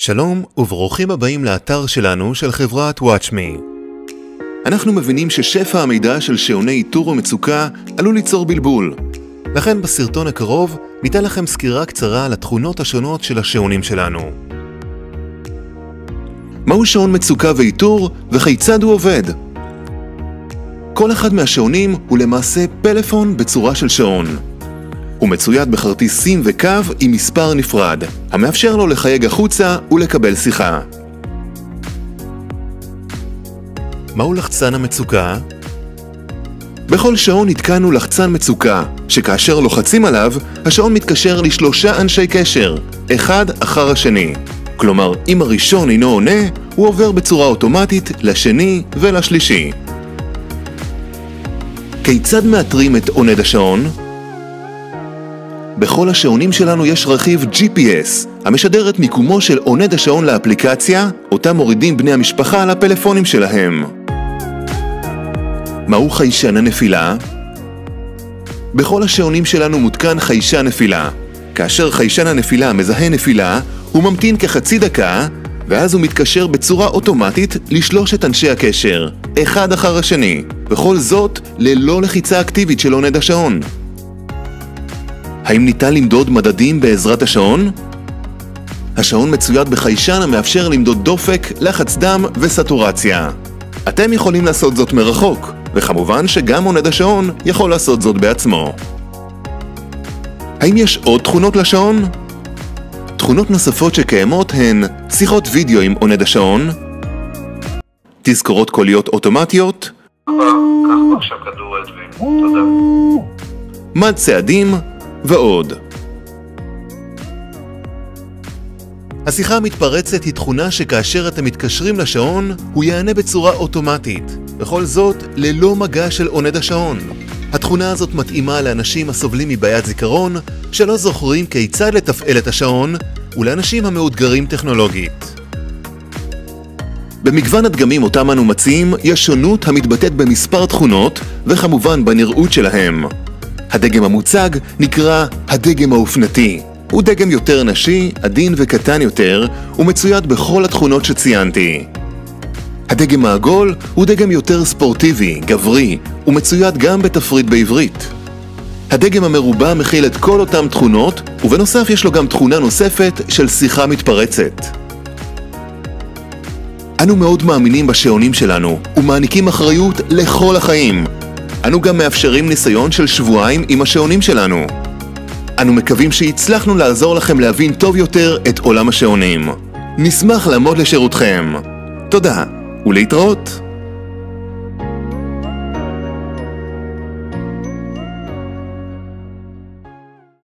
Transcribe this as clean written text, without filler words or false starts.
שלום וברוכים הבאים לאתר שלנו של חברת WatchMe. אנחנו מבינים ששפע המידע של שעוני איתור ומצוקה עלול ליצור בלבול. לכן בסרטון הקרוב ניתן לכם סקירה קצרה על התכונות השונות של השעונים שלנו. מהו שעון מצוקה ואיתור וכיצד הוא עובד? כל אחד מהשעונים הוא למעשה פלאפון בצורה של שעון. הוא מצויד בכרטיס סים וקו עם מספר נפרד, המאפשר לו לחייג החוצה ולקבל שיחה. מהו לחצן המצוקה? בכל שעון התקנו לחצן מצוקה, שכאשר לוחצים עליו, השעון מתקשר לשלושה אנשי קשר, אחד אחר השני. כלומר, אם הראשון אינו עונה, הוא עובר בצורה אוטומטית לשני ולשלישי. כיצד מאתרים את עונד השעון? בכל השעונים שלנו יש רכיב GPS, המשדר את מיקומו של עונד השעון לאפליקציה, אותה מורידים בני המשפחה על הפלאפונים שלהם. מהו חיישן הנפילה? בכל השעונים שלנו מותקן חיישן נפילה. כאשר חיישן הנפילה מזהה נפילה, הוא ממתין כחצי דקה, ואז הוא מתקשר בצורה אוטומטית לשלושת אנשי הקשר, אחד אחר השני, וכל זאת ללא לחיצה אקטיבית של עונד השעון. האם ניתן למדוד מדדים בעזרת השעון? השעון מצויד בחיישן המאפשר למדוד דופק, לחץ דם וסטורציה. אתם יכולים לעשות זאת מרחוק, וכמובן שגם עונד השעון יכול לעשות זאת בעצמו. האם יש עוד תכונות לשעון? תכונות נוספות שקיימות הן שיחות וידאו עם עונד השעון, תזכורות קוליות אוטומטיות, קח עכשיו כדור אדווין, תודה. מד צעדים ועוד. השיחה המתפרצת היא תכונה שכאשר אתם מתקשרים לשעון, הוא יענה בצורה אוטומטית, וכל זאת ללא מגע של עונד השעון. התכונה הזאת מתאימה לאנשים הסובלים מבעיית זיכרון, שלא זוכרים כיצד לתפעל את השעון, ולאנשים המאותגרים טכנולוגית. במגוון הדגמים אותם אנו מציעים, יש שונות המתבטאת במספר תכונות, וכמובן בנראות שלהם. הדגם המוצג נקרא הדגם האופנתי. הוא דגם יותר נשי, עדין וקטן יותר, ומצויד בכל התכונות שציינתי. הדגם העגול הוא דגם יותר ספורטיבי, גברי, ומצויד גם בתפריט בעברית. הדגם המרובע מכיל את כל אותם תכונות, ובנוסף יש לו גם תכונה נוספת של שיחה מתפרצת. אנו מאוד מאמינים בשעונים שלנו, ומעניקים אחריות לכל החיים. אנו גם מאפשרים ניסיון של שבועיים עם השעונים שלנו. אנו מקווים שהצלחנו לעזור לכם להבין טוב יותר את עולם השעונים. נשמח לעמוד לשירותכם. תודה, ולהתראות.